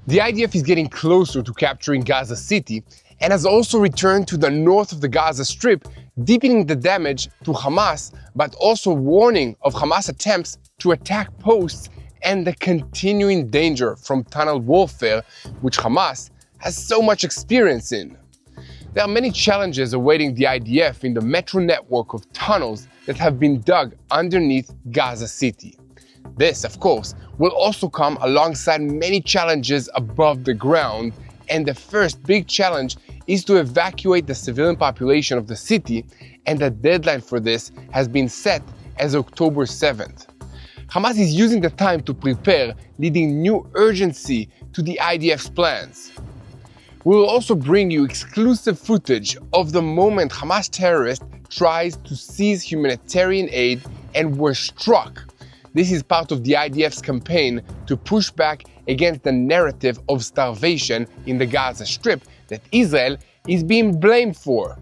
The IDF is getting closer to capturing Gaza City and has also returned to the north of the Gaza Strip, deepening the damage to Hamas, but also warning of Hamas attempts to attack posts and the continuing danger from tunnel warfare, which Hamas has so much experience in. There are many challenges awaiting the IDF in the metro network of tunnels that have been dug underneath Gaza City. This, of course, will also come alongside many challenges above the ground, and the first big challenge is to evacuate the civilian population of the city, and the deadline for this has been set as October 7th. Hamas is using the time to prepare, leading new urgency to the IDF's plans. We will also bring you exclusive footage of the moment Hamas terrorists tried to seize humanitarian aid and were struck. This is part of the IDF's campaign to push back against the narrative of starvation in the Gaza Strip that Israel is being blamed for.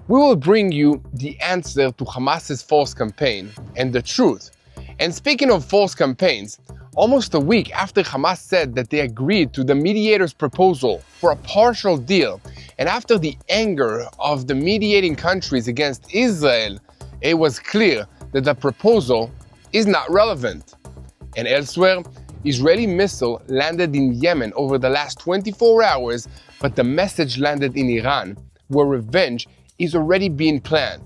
We will bring you the answer to Hamas's false campaign and the truth. And speaking of false campaigns, almost a week after Hamas said that they agreed to the mediator's proposal for a partial deal, and after the anger of the mediating countries against Israel, it was clear that the proposal is not relevant. And elsewhere, Israeli missile landed in Yemen over the last 24 hours, but the message landed in Iran, where revenge is already being planned.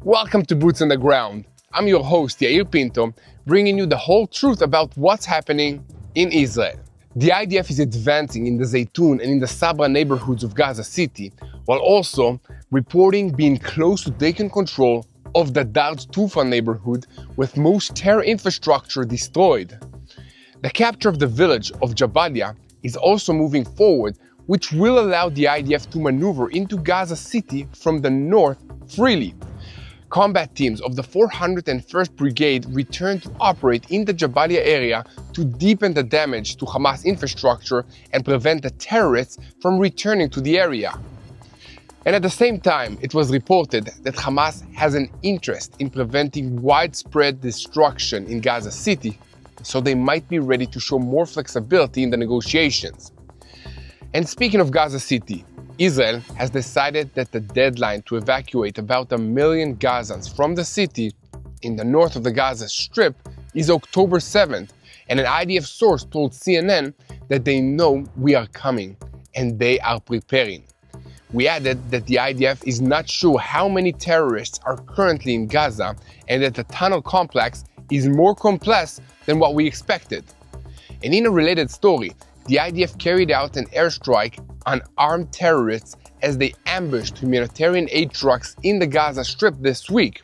Welcome to Boots on the Ground. I'm your host, Yair Pinto, bringing you the whole truth about what's happening in Israel. The IDF is advancing in the Zaytun and in the Sabra neighborhoods of Gaza City, while also reporting being close to taking control of the Darz Tufa neighborhood, with most terror infrastructure destroyed. The capture of the village of Jabalia is also moving forward, which will allow the IDF to maneuver into Gaza City from the north freely. Combat teams of the 401st Brigade returned to operate in the Jabalia area to deepen the damage to Hamas infrastructure and prevent the terrorists from returning to the area. And at the same time, it was reported that Hamas has an interest in preventing widespread destruction in Gaza City, so they might be ready to show more flexibility in the negotiations. And speaking of Gaza City, Israel has decided that the deadline to evacuate about 1 million Gazans from the city in the north of the Gaza Strip is October 7th, and an IDF source told CNN that they know we are coming and they are preparing. We added that the IDF is not sure how many terrorists are currently in Gaza and that the tunnel complex is more complex than what we expected. And in a related story, the IDF carried out an airstrike on armed terrorists as they ambushed humanitarian aid trucks in the Gaza Strip this week.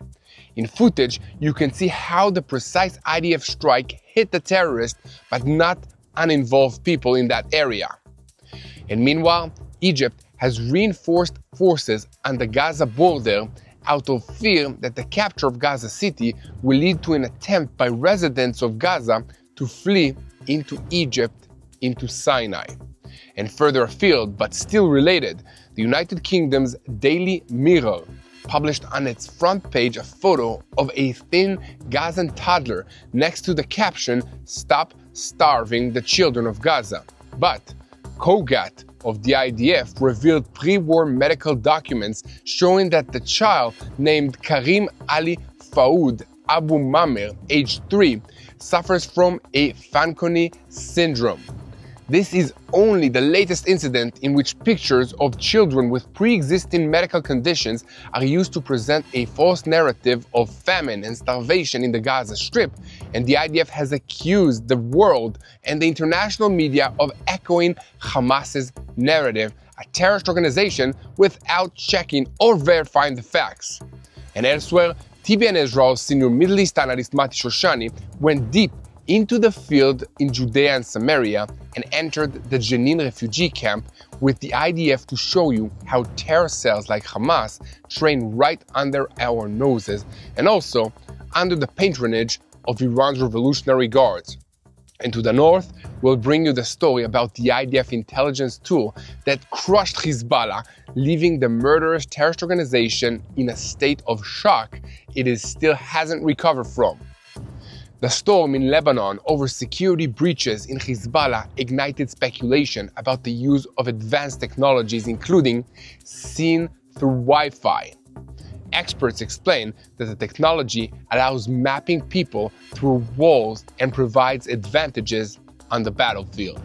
In footage, you can see how the precise IDF strike hit the terrorists, but not uninvolved people in that area. And meanwhile, Egypt has reinforced forces on the Gaza border out of fear that the capture of Gaza City will lead to an attempt by residents of Gaza to flee into Egypt, into Sinai. And further afield, but still related, the United Kingdom's Daily Mirror published on its front page a photo of a thin Gazan toddler next to the caption, "Stop starving the children of Gaza." But Kogat of the IDF revealed pre-war medical documents showing that the child, named Karim Ali Faoud Abu Mamer, aged 3, suffers from a Fanconi syndrome. This is only the latest incident in which pictures of children with pre-existing medical conditions are used to present a false narrative of famine and starvation in the Gaza Strip, and the IDF has accused the world and the international media of echoing Hamas's narrative, a terrorist organization, without checking or verifying the facts. And elsewhere, TBN Israel's senior Middle East analyst Mati Shoshani went deep into the field in Judea and Samaria and entered the Jenin refugee camp with the IDF to show you how terror cells like Hamas train right under our noses and also under the patronage of Iran's Revolutionary Guards. And to the north, we'll bring you the story about the IDF intelligence tool that crushed Hezbollah, leaving the murderous terrorist organization in a state of shock it still hasn't recovered from. The storm in Lebanon over security breaches in Hezbollah ignited speculation about the use of advanced technologies, including seen through Wi-Fi. Experts explain that the technology allows mapping people through walls and provides advantages on the battlefield.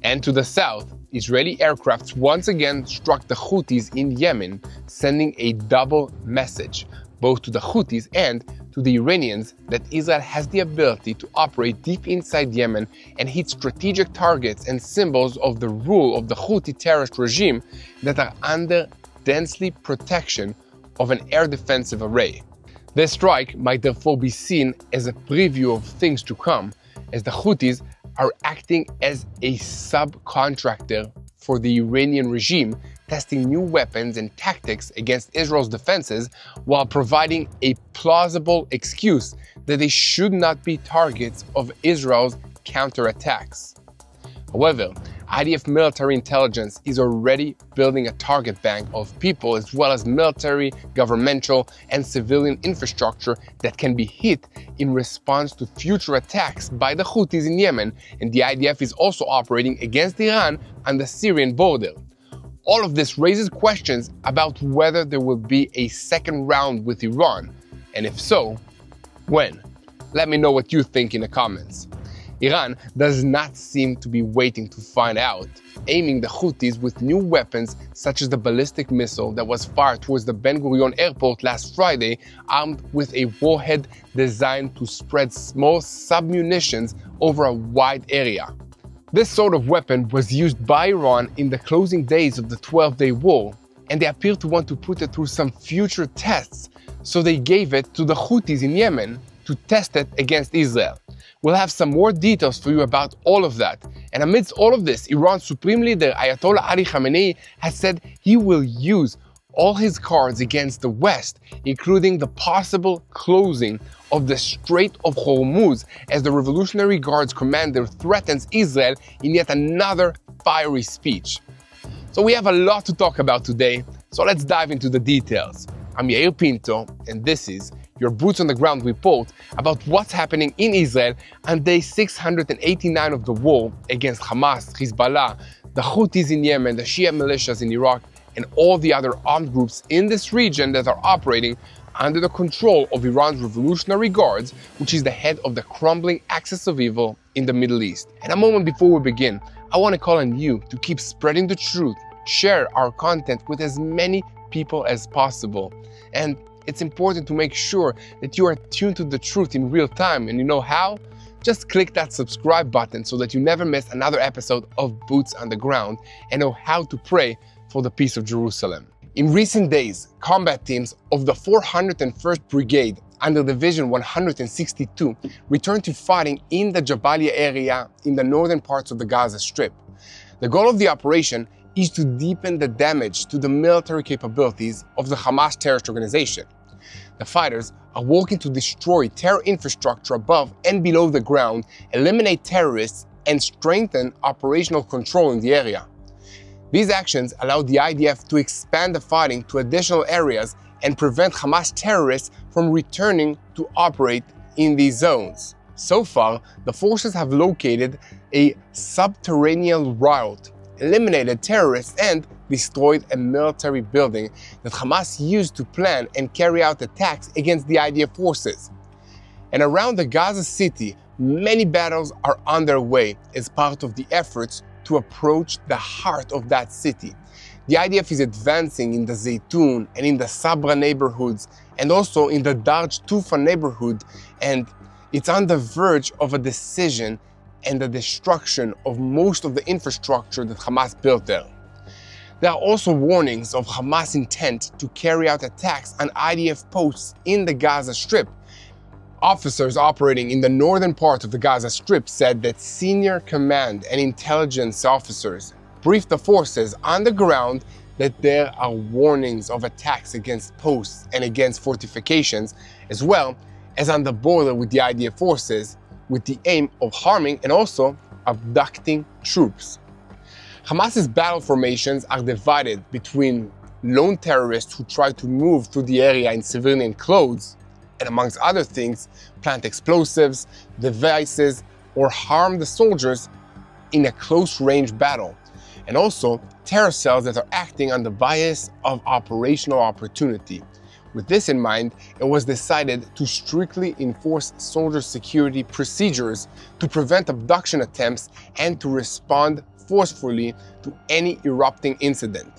And to the south, Israeli aircraft once again struck the Houthis in Yemen, sending a double message, both to the Houthis and to the Iranians, that Israel has the ability to operate deep inside Yemen and hit strategic targets and symbols of the rule of the Houthi terrorist regime that are under densely protection of an air defensive array. This strike might therefore be seen as a preview of things to come, as the Houthis are acting as a subcontractor for the Iranian regime, testing new weapons and tactics against Israel's defenses while providing a plausible excuse that they should not be targets of Israel's counterattacks. However, IDF military intelligence is already building a target bank of people as well as military, governmental, and civilian infrastructure that can be hit in response to future attacks by the Houthis in Yemen, and the IDF is also operating against Iran on the Syrian border. All of this raises questions about whether there will be a second round with Iran, and if so, when? Let me know what you think in the comments. Iran does not seem to be waiting to find out, aiming the Houthis with new weapons such as the ballistic missile that was fired towards the Ben Gurion airport last Friday, armed with a warhead designed to spread small submunitions over a wide area. This sort of weapon was used by Iran in the closing days of the 12-day war, and they appear to want to put it through some future tests, so they gave it to the Houthis in Yemen to test it against Israel. We'll have some more details for you about all of that. And amidst all of this, Iran's Supreme Leader Ayatollah Ali Khamenei has said he will use all his cards against the West, including the possible closing of the Strait of Hormuz, as the Revolutionary Guard's commander threatens Israel in yet another fiery speech. So we have a lot to talk about today, so let's dive into the details. I'm Yair Pinto, and this is your boots on the ground report about what's happening in Israel on day 689 of the war against Hamas, Hezbollah, the Houthis in Yemen, the Shia militias in Iraq, and all the other armed groups in this region that are operating under the control of Iran's Revolutionary Guards, which is the head of the crumbling axis of evil in the Middle East. And a moment before we begin, I want to call on you to keep spreading the truth, share our content with as many people as possible. And it's important to make sure that you are tuned to the truth in real time. And you know how? Just click that subscribe button so that you never miss another episode of Boots on the Ground and know how to pray for the peace of Jerusalem. In recent days, combat teams of the 401st Brigade under Division 162 returned to fighting in the Jabalia area in the northern parts of the Gaza Strip. The goal of the operation is to deepen the damage to the military capabilities of the Hamas terrorist organization. The fighters are working to destroy terror infrastructure above and below the ground, eliminate terrorists, and strengthen operational control in the area. These actions allow the IDF to expand the fighting to additional areas and prevent Hamas terrorists from returning to operate in these zones. So far, the forces have located a subterranean route, eliminated terrorists, and destroyed a military building that Hamas used to plan and carry out attacks against the IDF forces. And around the Gaza City, many battles are underway as part of the efforts to approach the heart of that city. The IDF is advancing in the Zaytun and in the Sabra neighborhoods, and also in the Darj Tufa neighborhood, and it's on the verge of a decision and the destruction of most of the infrastructure that Hamas built there. There are also warnings of Hamas' intent to carry out attacks on IDF posts in the Gaza Strip. Officers operating in the northern part of the Gaza Strip said that senior command and intelligence officers briefed the forces on the ground that there are warnings of attacks against posts and against fortifications, as well as on the border with the IDF forces, with the aim of harming and also abducting troops. Hamas's battle formations are divided between lone terrorists who try to move through the area in civilian clothes and amongst other things, plant explosives, devices, or harm the soldiers in a close-range battle, and also terror cells that are acting on the bias of operational opportunity. With this in mind, it was decided to strictly enforce soldier security procedures to prevent abduction attempts and to respond forcefully to any erupting incident.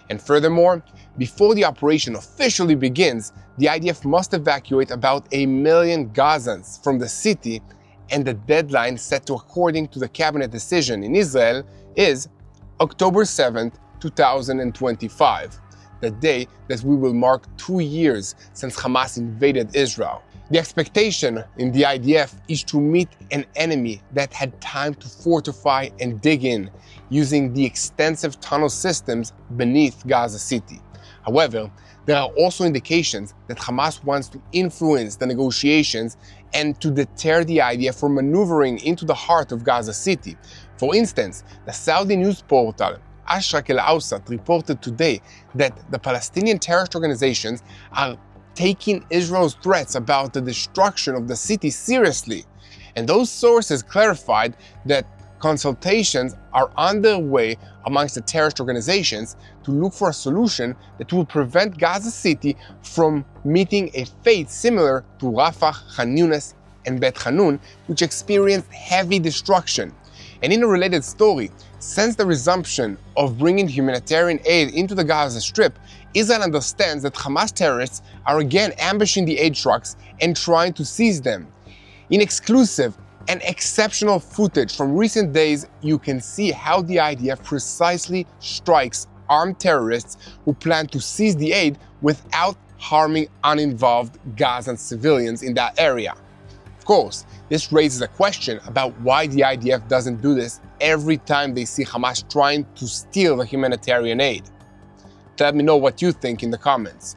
And furthermore, before the operation officially begins, the IDF must evacuate about 1 million Gazans from the city, and the deadline set to according to the cabinet decision in Israel is October 7th, 2025, the day that we will mark 2 years since Hamas invaded Israel. The expectation in the IDF is to meet an enemy that had time to fortify and dig in, using the extensive tunnel systems beneath Gaza City. However, there are also indications that Hamas wants to influence the negotiations and to deter the IDF from maneuvering into the heart of Gaza City. For instance, the Saudi news portal Ashrak al-Awsat reported today that the Palestinian terrorist organizations are taking Israel's threats about the destruction of the city seriously. And those sources clarified that consultations are underway amongst the terrorist organizations to look for a solution that will prevent Gaza City from meeting a fate similar to Rafah, Khan Yunis, and Bet Hanun, which experienced heavy destruction. And in a related story, since the resumption of bringing humanitarian aid into the Gaza Strip, Israel understands that Hamas terrorists are again ambushing the aid trucks and trying to seize them. In exclusive and exceptional footage from recent days, you can see how the IDF precisely strikes armed terrorists who plan to seize the aid without harming uninvolved Gazan civilians in that area. Of course, this raises a question about why the IDF doesn't do this every time they see Hamas trying to steal the humanitarian aid. Let me know what you think in the comments.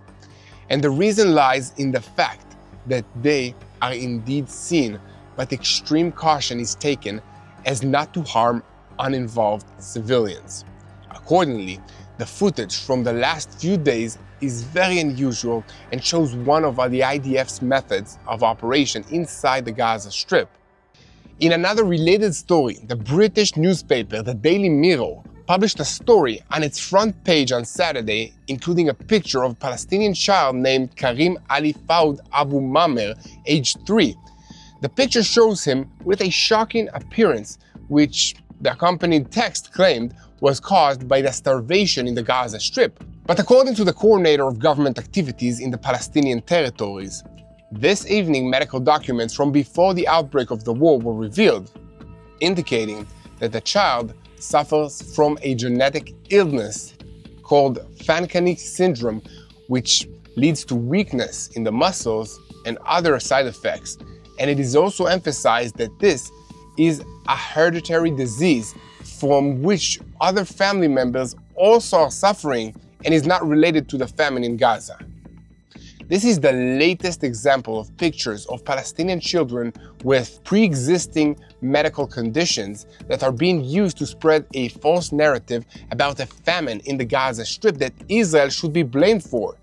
And the reason lies in the fact that they are indeed seen, but extreme caution is taken as not to harm uninvolved civilians. Accordingly, the footage from the last few days is very unusual and shows one of the IDF's methods of operation inside the Gaza Strip. In another related story, the British newspaper, the Daily Mirror, published a story on its front page on Saturday, including a picture of a Palestinian child named Karim Ali Fawd Abu Mamer, aged 3. The picture shows him with a shocking appearance, which the accompanying text claimed was caused by the starvation in the Gaza Strip. But according to the coordinator of government activities in the Palestinian territories, this evening medical documents from before the outbreak of the war were revealed, indicating that the child suffers from a genetic illness called Fanconi syndrome, which leads to weakness in the muscles and other side effects. And it is also emphasized that this is a hereditary disease from which other family members also are suffering and is not related to the famine in Gaza. This is the latest example of pictures of Palestinian children with pre-existing medical conditions that are being used to spread a false narrative about a famine in the Gaza Strip that Israel should be blamed for.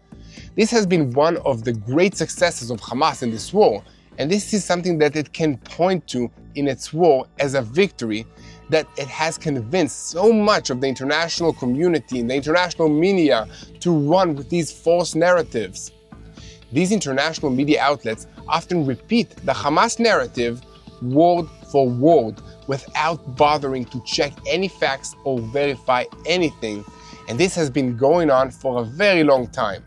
This has been one of the great successes of Hamas in this war, and this is something that it can point to in its war as a victory that it has convinced so much of the international community and the international media to run with these false narratives. These international media outlets often repeat the Hamas narrative word for word without bothering to check any facts or verify anything, and this has been going on for a very long time.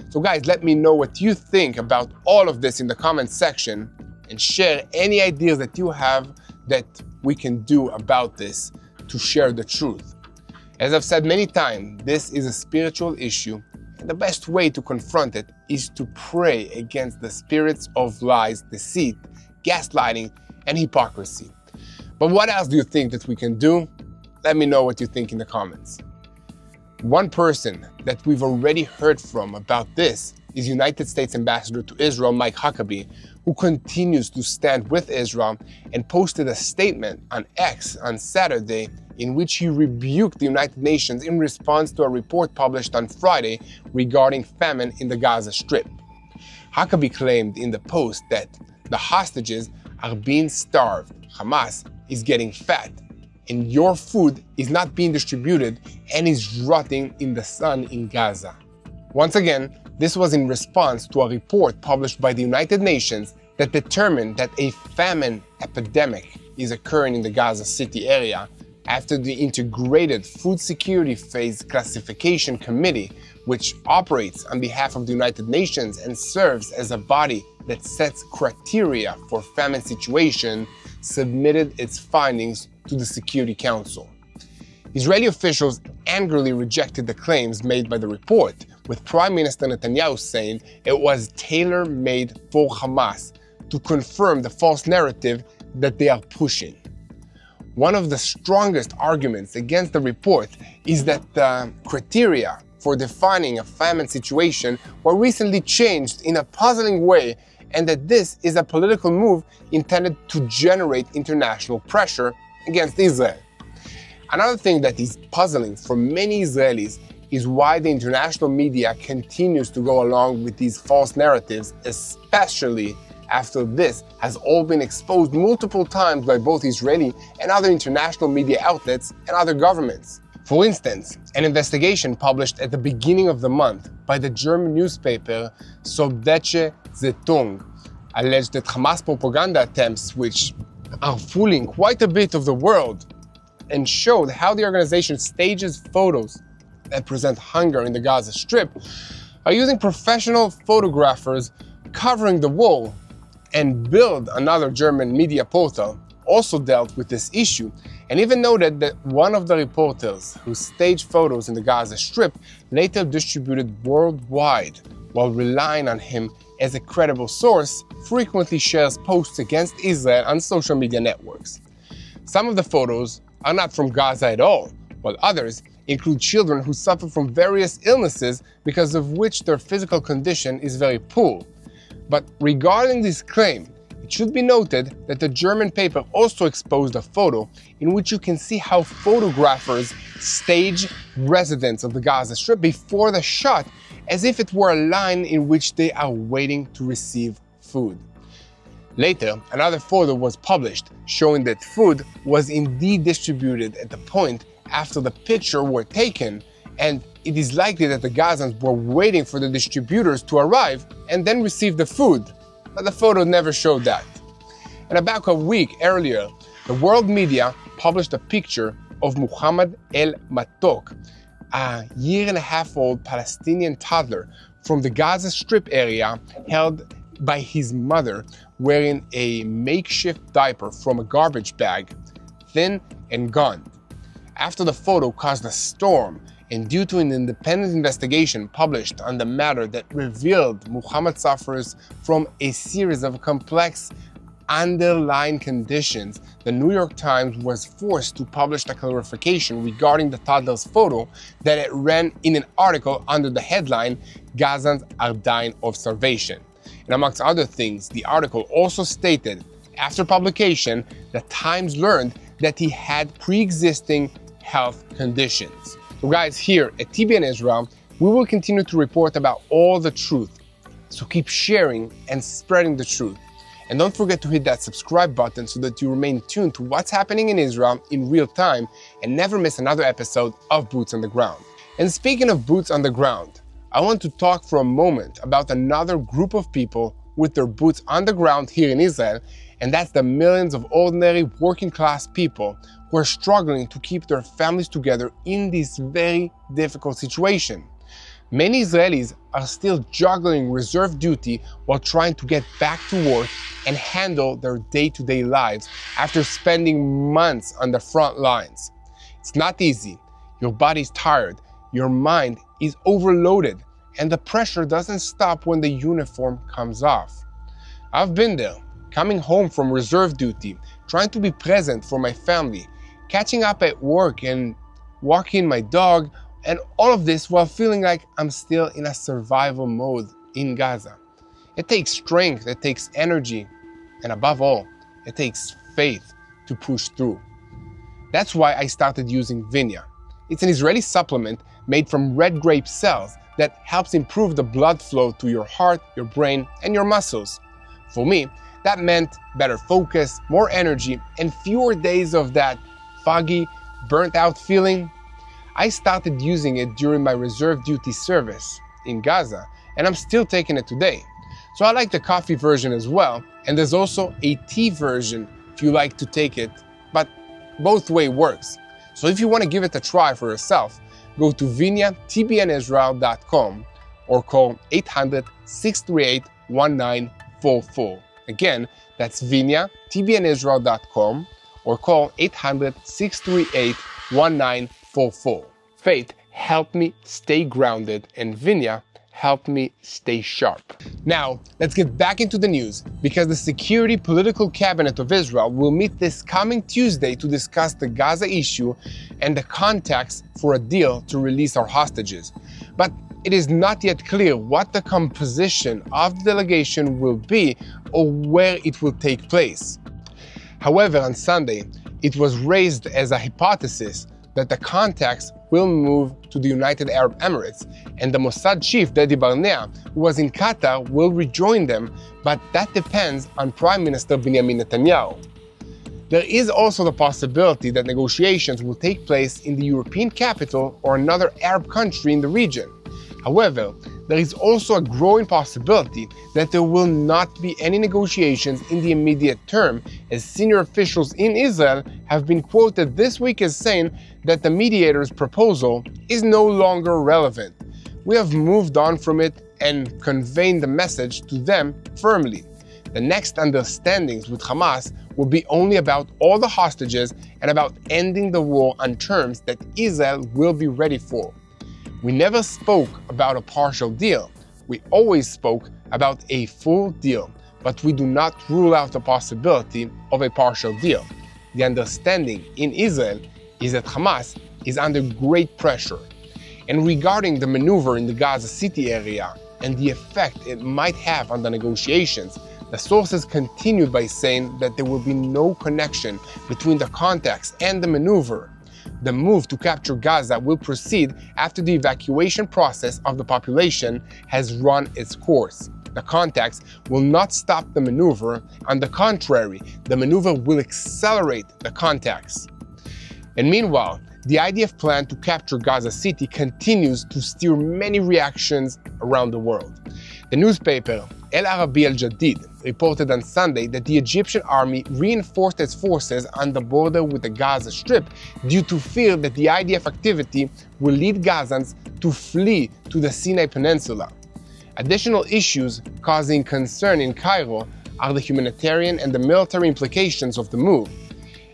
So guys, let me know what you think about all of this in the comments section, and share any ideas that you have that we can do about this to share the truth. As I've said many times, this is a spiritual issue, and the best way to confront it is to pray against the spirits of lies, deceit, gaslighting, and hypocrisy. But what else do you think that we can do? Let me know what you think in the comments. One person that we've already heard from about this is United States Ambassador to Israel, Mike Huckabee, who continues to stand with Israel and posted a statement on X on Saturday in which he rebuked the United Nations in response to a report published on Friday regarding famine in the Gaza Strip. Huckabee claimed in the post that the hostages are being starved, Hamas is getting fat, and your food is not being distributed and is rotting in the sun in Gaza. Once again, this was in response to a report published by the United Nations that determined that a famine epidemic is occurring in the Gaza City area after the Integrated Food Security Phase Classification Committee, which operates on behalf of the United Nations and serves as a body that sets criteria for famine situation, submitted its findings to the Security Council. Israeli officials angrily rejected the claims made by the report, with Prime Minister Netanyahu saying it was tailor-made for Hamas to confirm the false narrative that they are pushing. One of the strongest arguments against the report is that the criteria for defining a famine situation were recently changed in a puzzling way, and that this is a political move intended to generate international pressure against Israel. Another thing that is puzzling for many Israelis is why the international media continues to go along with these false narratives, especially after this has all been exposed multiple times by both Israeli and other international media outlets and other governments. For instance, an investigation published at the beginning of the month by the German newspaper Süddeutsche Zeitung alleged that Hamas propaganda attempts, which are fooling quite a bit of the world, and showed how the organization stages photos that present hunger in the Gaza Strip, are using professional photographers covering the wall. And Bild, another German media portal, also dealt with this issue and even noted that one of the reporters who staged photos in the Gaza Strip later distributed worldwide, while relying on him as a credible source, frequently shares posts against Israel on social media networks. Some of the photos are not from Gaza at all, while others include children who suffer from various illnesses because of which their physical condition is very poor. But regarding this claim, it should be noted that the German paper also exposed a photo in which you can see how photographers stage residents of the Gaza Strip before the shot as if it were a line in which they are waiting to receive food. Later, another photo was published showing that food was indeed distributed at the point after the picture were taken, and it is likely that the Gazans were waiting for the distributors to arrive and then receive the food, but the photo never showed that. And about a week earlier, the world media published a picture of Muhammad El Matok, a year-and-a-half-old Palestinian toddler from the Gaza Strip area, held by his mother wearing a makeshift diaper from a garbage bag, thin and gaunt. After the photo caused a storm, and due to an independent investigation published on the matter that revealed Muhammad suffers from a series of complex underlying conditions, the New York Times was forced to publish a clarification regarding the toddler's photo that it ran in an article under the headline, "Gazans are dying of starvation." And amongst other things, the article also stated, after publication, the Times learned that he had pre-existing health conditions. So guys, here at TBN Israel, we will continue to report about all the truth. So keep sharing and spreading the truth. And don't forget to hit that subscribe button so that you remain tuned to what's happening in Israel in real time and never miss another episode of Boots on the Ground. And speaking of boots on the ground, I want to talk for a moment about another group of people with their boots on the ground here in Israel, and that's the millions of ordinary working class people who are struggling to keep their families together in this very difficult situation. Many Israelis are still juggling reserve duty while trying to get back to work and handle their day-to-day lives after spending months on the front lines. It's not easy. Your body's tired, your mind is overloaded, and the pressure doesn't stop when the uniform comes off. I've been there, coming home from reserve duty, trying to be present for my family, catching up at work and walking my dog, and all of this while feeling like I'm still in a survival mode in Gaza. It takes strength, it takes energy, and above all, it takes faith to push through. That's why I started using Vinya. It's an Israeli supplement made from red grape cells that helps improve the blood flow to your heart, your brain, and your muscles. For me, that meant better focus, more energy, and fewer days of that foggy, burnt-out feeling. I started using it during my reserve duty service in Gaza, and I'm still taking it today. So I like the coffee version as well, and there's also a tea version if you like to take it, but both way works. So if you want to give it a try for yourself, go to tbnisrael.com or call 800-638-1944. Again, that's tbnisrael.com or call 800-638-1944. Faith helped me stay grounded, and Vinya helped me stay sharp. Now, let's get back into the news, because the Security Political Cabinet of Israel will meet this coming Tuesday to discuss the Gaza issue and the context for a deal to release our hostages. But it is not yet clear what the composition of the delegation will be or where it will take place. However, on Sunday, it was raised as a hypothesis that the contacts will move to the United Arab Emirates, and the Mossad chief, Dedi Barnea, who was in Qatar, will rejoin them, but that depends on Prime Minister Benjamin Netanyahu. There is also the possibility that negotiations will take place in the European capital or another Arab country in the region. However, there is also a growing possibility that there will not be any negotiations in the immediate term, as senior officials in Israel have been quoted this week as saying that the mediator's proposal is no longer relevant. We have moved on from it and conveyed the message to them firmly. The next understandings with Hamas will be only about all the hostages and about ending the war on terms that Israel will be ready for. We never spoke about a partial deal. We always spoke about a full deal, but we do not rule out the possibility of a partial deal. The understanding in Israel is that Hamas is under great pressure. And regarding the maneuver in the Gaza City area and the effect it might have on the negotiations, the sources continued by saying that there will be no connection between the contacts and the maneuver. The move to capture Gaza will proceed after the evacuation process of the population has run its course. The contacts will not stop the maneuver. On the contrary, the maneuver will accelerate the contacts. And meanwhile, the IDF plan to capture Gaza City continues to stir many reactions around the world. The newspaper El Arabi Al Jadid reported on Sunday that the Egyptian army reinforced its forces on the border with the Gaza Strip due to fear that the IDF activity will lead Gazans to flee to the Sinai Peninsula. Additional issues causing concern in Cairo are the humanitarian and the military implications of the move.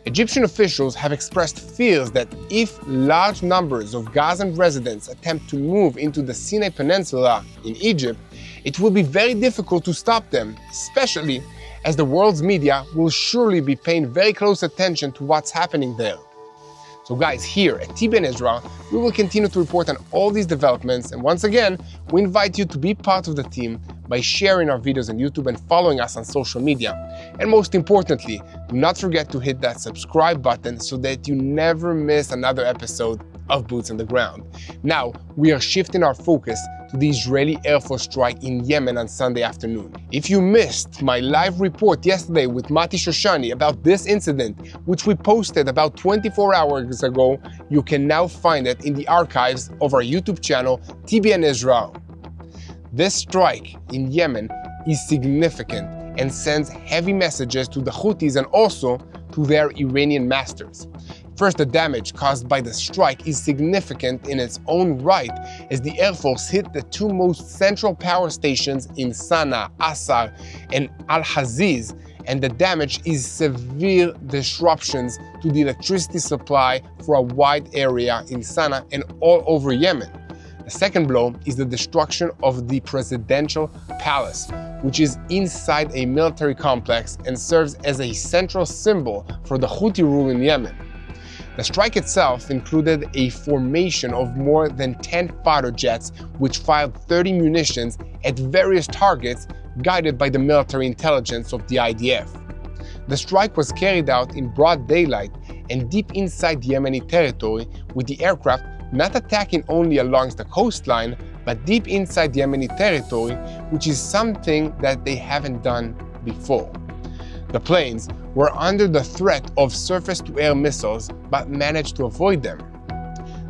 Egyptian officials have expressed fears that if large numbers of Gazan residents attempt to move into the Sinai Peninsula in Egypt, it will be very difficult to stop them, especially as the world's media will surely be paying very close attention to what's happening there. So guys, here at TBN Israel, we will continue to report on all these developments, and once again, we invite you to be part of the team by sharing our videos on YouTube and following us on social media. And most importantly, do not forget to hit that subscribe button so that you never miss another episode of Boots on the Ground. Now, we are shifting our focus to the Israeli Air Force strike in Yemen on Sunday afternoon. If you missed my live report yesterday with Mati Shoshani about this incident, which we posted about 24 hours ago, you can now find it in the archives of our YouTube channel, TBN Israel. This strike in Yemen is significant and sends heavy messages to the Houthis and also to their Iranian masters. First, the damage caused by the strike is significant in its own right, as the Air Force hit the two most central power stations in Sana'a, Asar, and Al-Haziz, and the damage is severe disruptions to the electricity supply for a wide area in Sana'a and all over Yemen. The second blow is the destruction of the presidential palace, which is inside a military complex and serves as a central symbol for the Houthi rule in Yemen. The strike itself included a formation of more than 10 fighter jets, which fired 30 munitions at various targets guided by the military intelligence of the IDF. The strike was carried out in broad daylight and deep inside Yemeni territory, with the aircraft not attacking only along the coastline, but deep inside Yemeni territory, which is something that they haven't done before. The planes were under the threat of surface-to-air missiles, but managed to avoid them.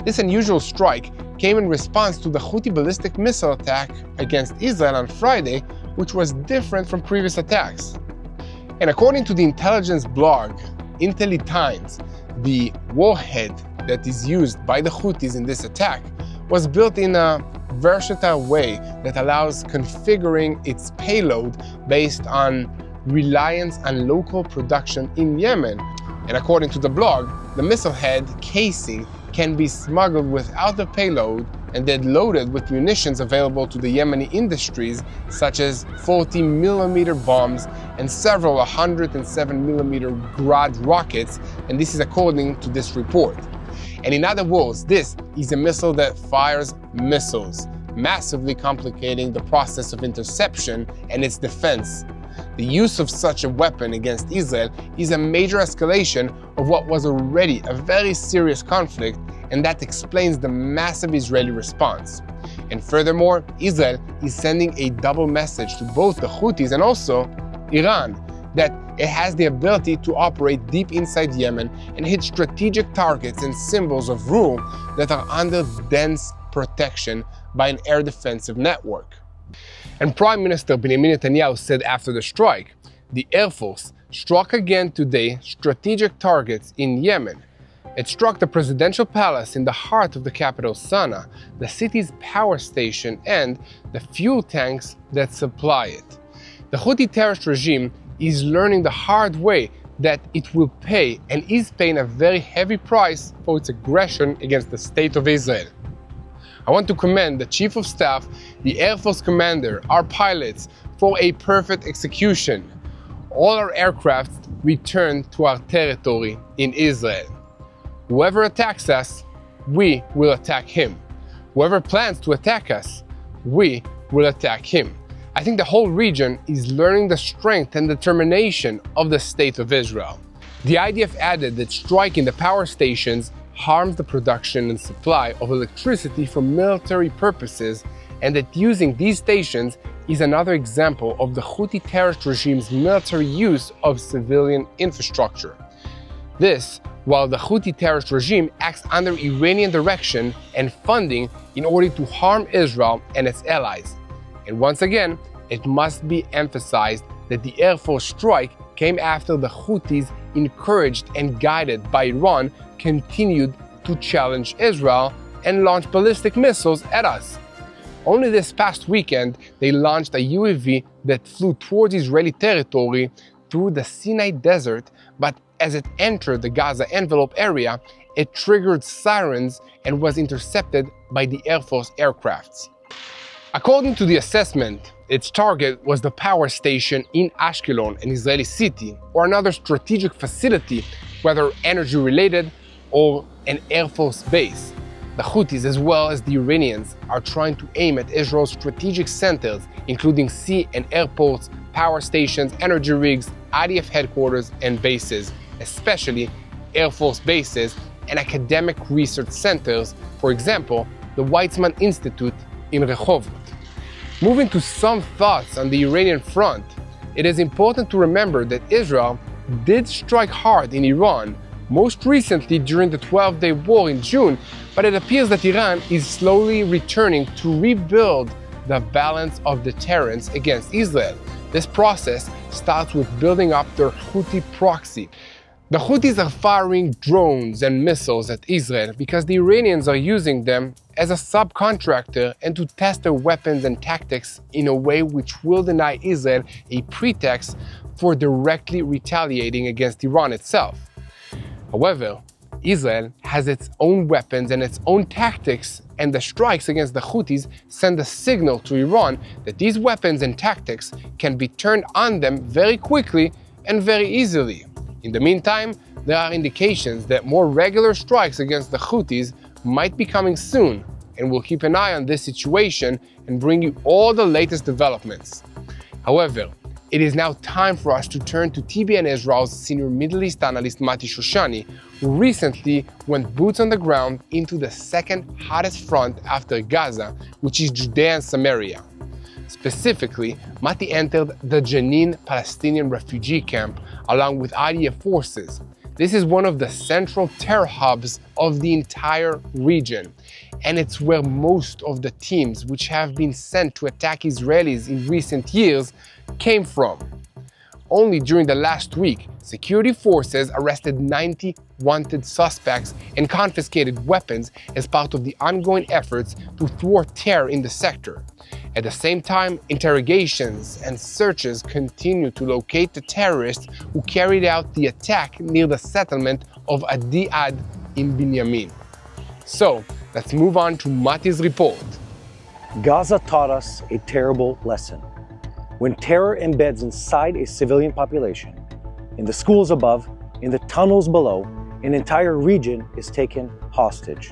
This unusual strike came in response to the Houthi ballistic missile attack against Israel on Friday, which was different from previous attacks. And according to the intelligence blog Times, the warhead that is used by the Houthis in this attack was built in a versatile way that allows configuring its payload based on reliance on local production in Yemen. And according to the blog, the missile head casing can be smuggled without the payload and then loaded with munitions available to the Yemeni industries, such as 40mm bombs and several 107mm Grad rockets, and this is according to this report. And in other words, this is a missile that fires missiles, massively complicating the process of interception and its defense. The use of such a weapon against Israel is a major escalation of what was already a very serious conflict, and that explains the massive Israeli response. And furthermore, Israel is sending a double message to both the Houthis and also Iran, that it has the ability to operate deep inside Yemen and hit strategic targets and symbols of rule that are under dense protection by an air defensive network. And Prime Minister Benjamin Netanyahu said after the strike, the Air Force struck again today strategic targets in Yemen. It struck the presidential palace in the heart of the capital Sana'a, the city's power station, and the fuel tanks that supply it. The Houthi terrorist regime is learning the hard way that it will pay and is paying a very heavy price for its aggression against the state of Israel. I want to commend the Chief of Staff, the Air Force Commander, our pilots for a perfect execution. All our aircraft returned to our territory in Israel. Whoever attacks us, we will attack him. Whoever plans to attack us, we will attack him. I think the whole region is learning the strength and determination of the state of Israel. The IDF added that striking the power stations harms the production and supply of electricity for military purposes, and that using these stations is another example of the Houthi terrorist regime's military use of civilian infrastructure. This, while the Houthi terrorist regime acts under Iranian direction and funding in order to harm Israel and its allies. And once again, it must be emphasized that the Air Force strike came after the Houthis, encouraged and guided by Iran, continued to challenge Israel and launch ballistic missiles at us. Only this past weekend, they launched a UAV that flew towards Israeli territory through the Sinai Desert, but as it entered the Gaza envelope area, it triggered sirens and was intercepted by the Air Force aircrafts. According to the assessment, its target was the power station in Ashkelon, an Israeli city, or another strategic facility, whether energy-related or an Air Force base. The Houthis, as well as the Iranians, are trying to aim at Israel's strategic centers, including sea and airports, power stations, energy rigs, IDF headquarters and bases, especially Air Force bases and academic research centers, for example, the Weizmann Institute in Rehovot. Moving to some thoughts on the Iranian front, it is important to remember that Israel did strike hard in Iran, most recently during the 12-day war in June, but it appears that Iran is slowly returning to rebuild the balance of deterrence against Israel. This process starts with building up their Houthi proxy. The Houthis are firing drones and missiles at Israel because the Iranians are using them as a subcontractor and to test their weapons and tactics in a way which will deny Israel a pretext for directly retaliating against Iran itself. However, Israel has its own weapons and its own tactics, and the strikes against the Houthis send a signal to Iran that these weapons and tactics can be turned on them very quickly and very easily. In the meantime, there are indications that more regular strikes against the Houthis might be coming soon, and we'll keep an eye on this situation and bring you all the latest developments. However, It is now time for us to turn to TBN Israel's senior Middle East analyst Mati Shoshani, who recently went boots on the ground into the second hottest front after Gaza, which is Judea and Samaria. Specifically, Mati entered the Jenin Palestinian refugee camp along with IDF forces. This is one of the central terror hubs of the entire region, and it's where most of the teams which have been sent to attack Israelis in recent years came from. Only during the last week, security forces arrested 90 wanted suspects and confiscated weapons as part of the ongoing efforts to thwart terror in the sector. At the same time, interrogations and searches continue to locate the terrorists who carried out the attack near the settlement of Adi Ad in Binyamin. So, let's move on to Mati's report. Gaza taught us a terrible lesson. When terror embeds inside a civilian population, in the schools above, in the tunnels below, an entire region is taken hostage.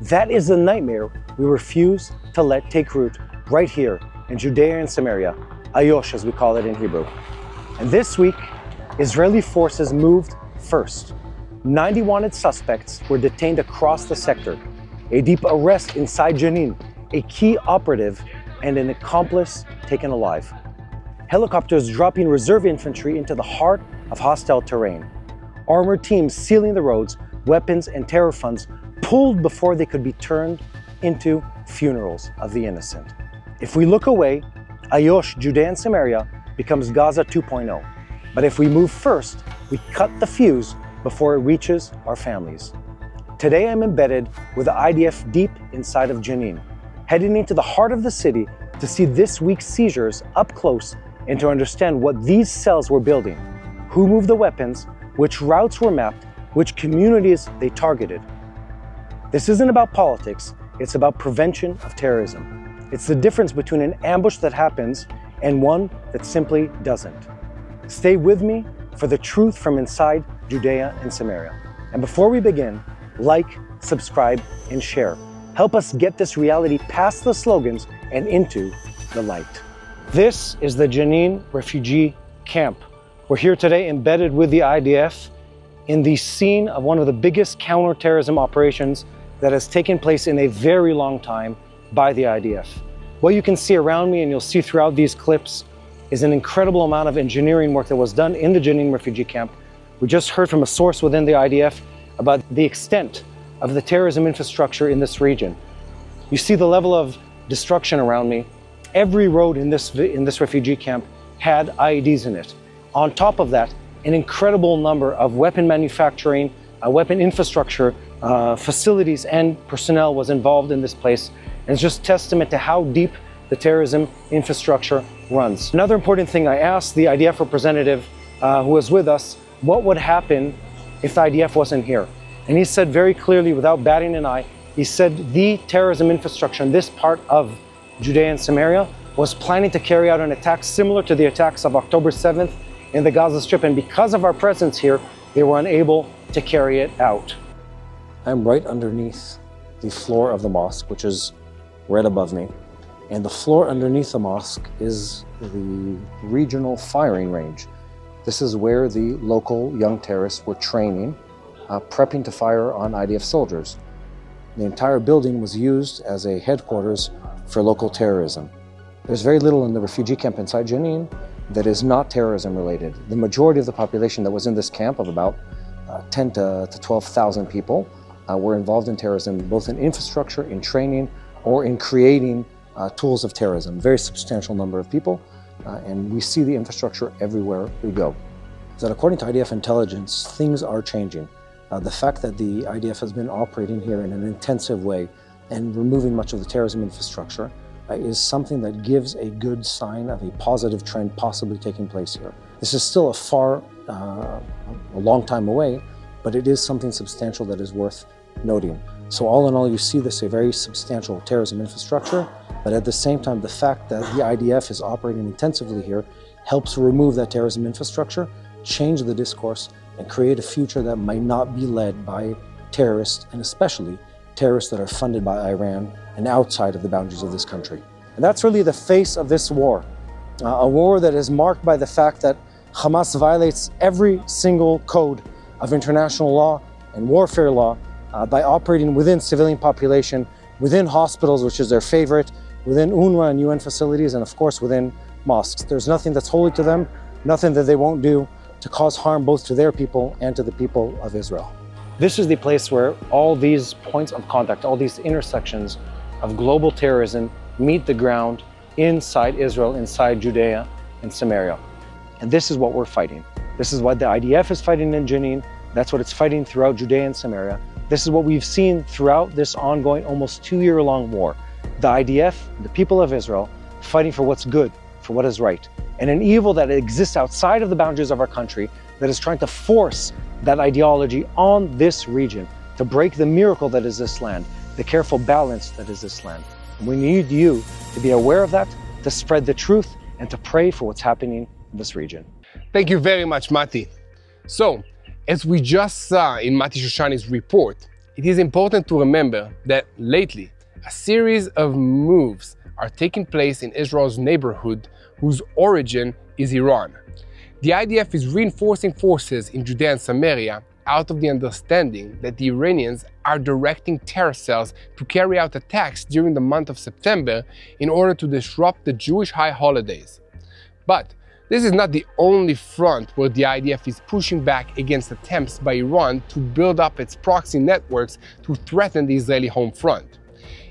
That is the nightmare we refuse to let take root right here in Judea and Samaria, Ayosh as we call it in Hebrew. And this week, Israeli forces moved first. 90 wanted suspects were detained across the sector, a deep arrest inside Jenin, a key operative, and an accomplice taken alive. Helicopters dropping reserve infantry into the heart of hostile terrain. Armored teams sealing the roads, weapons and terror funds pulled before they could be turned into funerals of the innocent. If we look away, Ayosh, Judea and Samaria becomes Gaza 2.0. But if we move first, we cut the fuse before it reaches our families. Today I'm embedded with the IDF deep inside of Jenin, heading into the heart of the city to see this week's seizures up close and to understand what these cells were building, who moved the weapons, which routes were mapped, which communities they targeted. This isn't about politics, it's about prevention of terrorism. It's the difference between an ambush that happens and one that simply doesn't. Stay with me for the truth from inside Judea and Samaria. And before we begin, like, subscribe, and share. Help us get this reality past the slogans and into the light. This is the Jenin refugee camp. We're here today embedded with the IDF in the scene of one of the biggest counterterrorism operations that has taken place in a very long time by the IDF. What you can see around me and you'll see throughout these clips is an incredible amount of engineering work that was done in the Jenin refugee camp. We just heard from a source within the IDF about the extent of the terrorism infrastructure in this region. You see the level of destruction around me. Every road in this refugee camp had IEDs in it. On top of that, an incredible number of weapon manufacturing, weapon infrastructure, facilities and personnel was involved in this place. And it's just testament to how deep the terrorism infrastructure runs. Another important thing, I asked the IDF representative who was with us, what would happen if the IDF wasn't here? And he said very clearly, without batting an eye, he said the terrorism infrastructure in this part of Judea and Samaria was planning to carry out an attack similar to the attacks of October 7th in the Gaza Strip. And because of our presence here, they were unable to carry it out. I'm right underneath the floor of the mosque, which is right above me. And the floor underneath the mosque is the regional firing range. This is where the local young terrorists were training, prepping to fire on IDF soldiers. The entire building was used as a headquarters for local terrorism. There's very little in the refugee camp inside Jenin that is not terrorism related. The majority of the population that was in this camp, of about 10 to 12,000 people, were involved in terrorism, both in infrastructure, in training, or in creating tools of terrorism. Very substantial number of people, and we see the infrastructure everywhere we go. That according to IDF intelligence, things are changing. The fact that the IDF has been operating here in an intensive way and removing much of the terrorism infrastructure is something that gives a good sign of a positive trend possibly taking place here. This is still a long time away, but it is something substantial that is worth noting. So all in all, you see this a very substantial terrorism infrastructure, but at the same time, the fact that the IDF is operating intensively here helps remove that terrorism infrastructure, change the discourse, and create a future that might not be led by terrorists, and especially terrorists that are funded by Iran and outside of the boundaries of this country. And that's really the face of this war. a war that is marked by the fact that Hamas violates every single code of international law and warfare law by operating within civilian population, within hospitals, which is their favorite, within UNRWA and UN facilities, and of course within mosques. There's nothing that's holy to them, nothing that they won't do to cause harm both to their people and to the people of Israel. This is the place where all these points of contact, all these intersections of global terrorism meet the ground inside Israel, inside Judea and Samaria. And this is what we're fighting. This is what the IDF is fighting in Jenin. That's what it's fighting throughout Judea and Samaria. This is what we've seen throughout this ongoing, almost 2-year-long war. The IDF, the people of Israel, fighting for what's good, for what is right. And an evil that exists outside of the boundaries of our country that is trying to force that ideology on this region, to break the miracle that is this land, the careful balance that is this land. And we need you to be aware of that, to spread the truth, and to pray for what's happening in this region. Thank you very much, Mati. So, as we just saw in Mati Shoshani's report, it is important to remember that lately, a series of moves are taking place in Israel's neighborhood whose origin is Iran. The IDF is reinforcing forces in Judea and Samaria out of the understanding that the Iranians are directing terror cells to carry out attacks during the month of September in order to disrupt the Jewish high holidays. But this is not the only front where the IDF is pushing back against attempts by Iran to build up its proxy networks to threaten the Israeli home front.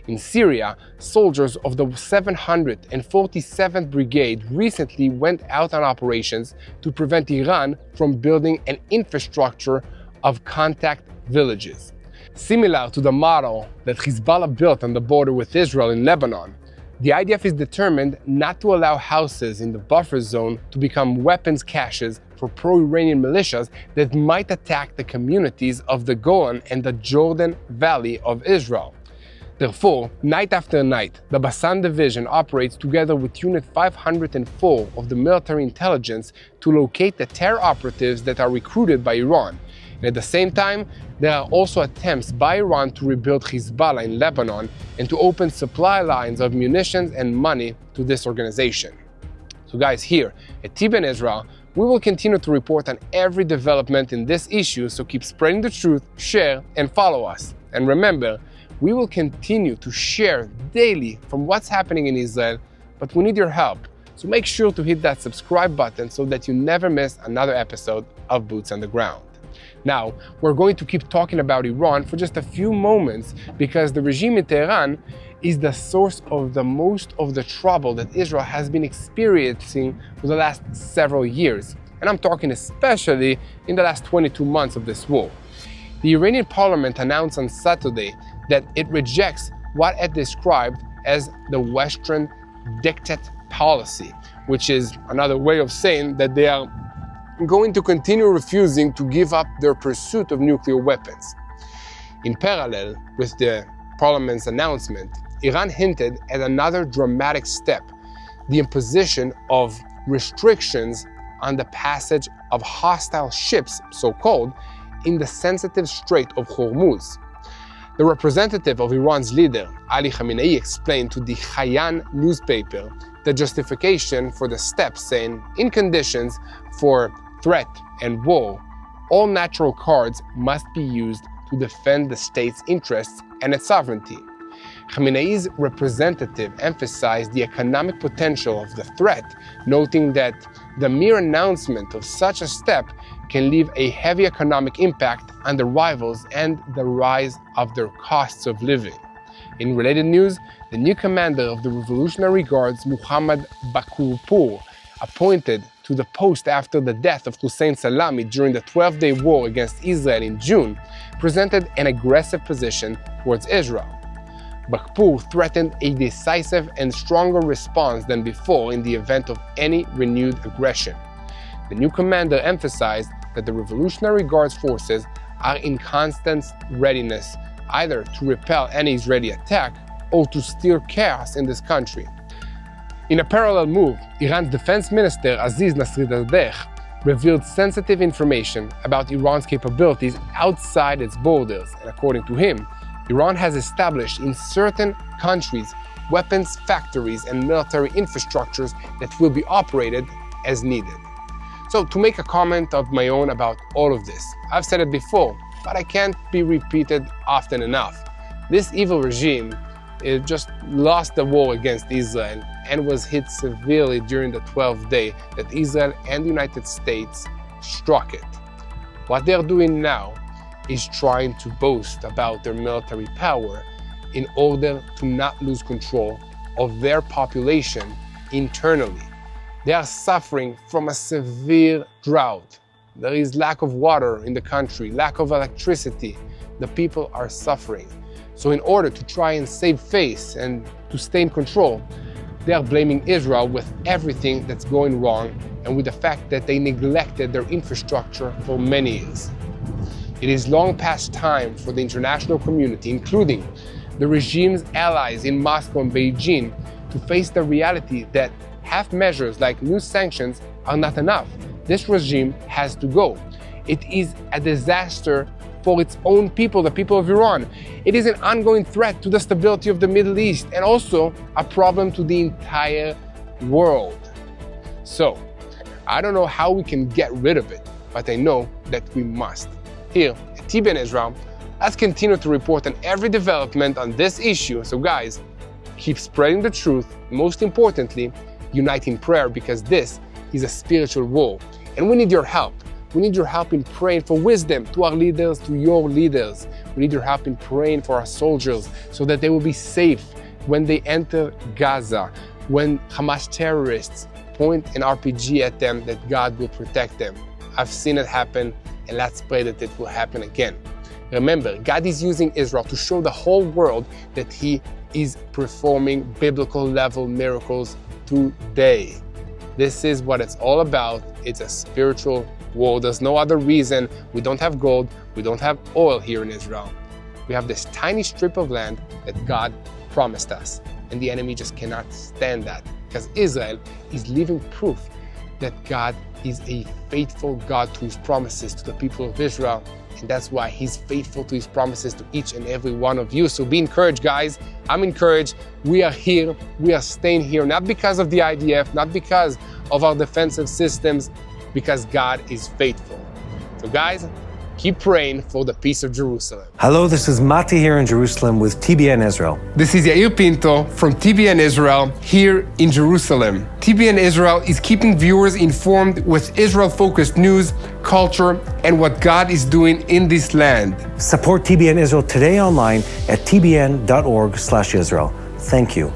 In Syria, soldiers of the 747th Brigade recently went out on operations to prevent Iran from building an infrastructure of contact villages. Similar to the model that Hezbollah built on the border with Israel in Lebanon, the IDF is determined not to allow houses in the buffer zone to become weapons caches for pro-Iranian militias that might attack the communities of the Golan and the Jordan Valley of Israel. Therefore, night after night, the Bassan Division operates together with Unit 504 of the military intelligence to locate the terror operatives that are recruited by Iran. And at the same time, there are also attempts by Iran to rebuild Hezbollah in Lebanon and to open supply lines of munitions and money to this organization. So guys, here at TBN Israel, we will continue to report on every development in this issue, so keep spreading the truth, share, and follow us. And remember, we will continue to share daily from what's happening in Israel, but we need your help. So make sure to hit that subscribe button so that you never miss another episode of Boots on the Ground. Now, we're going to keep talking about Iran for just a few moments because the regime in Tehran is the source of the most of the trouble that Israel has been experiencing for the last several years. And I'm talking especially in the last 22 months of this war. The Iranian parliament announced on Saturday that it rejects what it described as the Western diktat policy, which is another way of saying that they are going to continue refusing to give up their pursuit of nuclear weapons. In parallel with the parliament's announcement, Iran hinted at another dramatic step, the imposition of restrictions on the passage of hostile ships, so-called, in the sensitive Strait of Hormuz. The representative of Iran's leader, Ali Khamenei, explained to the Hayan newspaper the justification for the step, saying, in conditions for threat and war, all natural cards must be used to defend the state's interests and its sovereignty. Khamenei's representative emphasized the economic potential of the threat, noting that the mere announcement of such a step can leave a heavy economic impact on the rivals and the rise of their costs of living. In related news, the new commander of the Revolutionary Guards, Muhammad Bakurpour, appointed to the post after the death of Hussein Salami during the 12-day war against Israel in June, presented an aggressive position towards Israel. Bakurpour threatened a decisive and stronger response than before in the event of any renewed aggression. The new commander emphasized that the Revolutionary Guards forces are in constant readiness either to repel any Israeli attack or to stir chaos in this country. In a parallel move, Iran's defense minister Aziz Nasriddeh revealed sensitive information about Iran's capabilities outside its borders, and according to him, Iran has established in certain countries weapons factories and military infrastructures that will be operated as needed. So to make a comment of my own about all of this, I've said it before, but I can't be repeated often enough. This evil regime just lost the war against Israel and was hit severely during the 12th day that Israel and the United States struck it. What they're doing now is trying to boast about their military power in order to not lose control of their population internally. They are suffering from a severe drought. There is lack of water in the country, lack of electricity. The people are suffering. So in order to try and save face and to stay in control, they are blaming Israel with everything that's going wrong and with the fact that they neglected their infrastructure for many years. It is long past time for the international community, including the regime's allies in Moscow and Beijing, to face the reality that half measures like new sanctions are not enough. This regime has to go. It is a disaster for its own people, the people of Iran. It is an ongoing threat to the stability of the Middle East and also a problem to the entire world. So, I don't know how we can get rid of it, but I know that we must. Here at TBN Israel, let's continue to report on every development on this issue. So guys, keep spreading the truth. Most importantly, unite in prayer, because this is a spiritual war. And we need your help. We need your help in praying for wisdom to our leaders, to your leaders. We need your help in praying for our soldiers so that they will be safe when they enter Gaza, when Hamas terrorists point an RPG at them, that God will protect them. I've seen it happen, and let's pray that it will happen again. Remember, God is using Israel to show the whole world that He is performing biblical level miracles today. This is what it's all about. It's a spiritual war. There's no other reason. We don't have gold. We don't have oil here in Israel. We have this tiny strip of land that God promised us. And the enemy just cannot stand that, because Israel is living proof that God is a faithful God to His promises to the people of Israel. And that's why He's faithful to His promises to each and every one of you. So be encouraged, guys. I'm encouraged. We are here. We are staying here, not because of the IDF, not because of our defensive systems, because God is faithful. So guys, keep praying for the peace of Jerusalem. Hello, this is Mati here in Jerusalem with TBN Israel. This is Yair Pinto from TBN Israel here in Jerusalem. TBN Israel is keeping viewers informed with Israel-focused news, culture, and what God is doing in this land. Support TBN Israel today online at tbn.org/Israel. Thank you.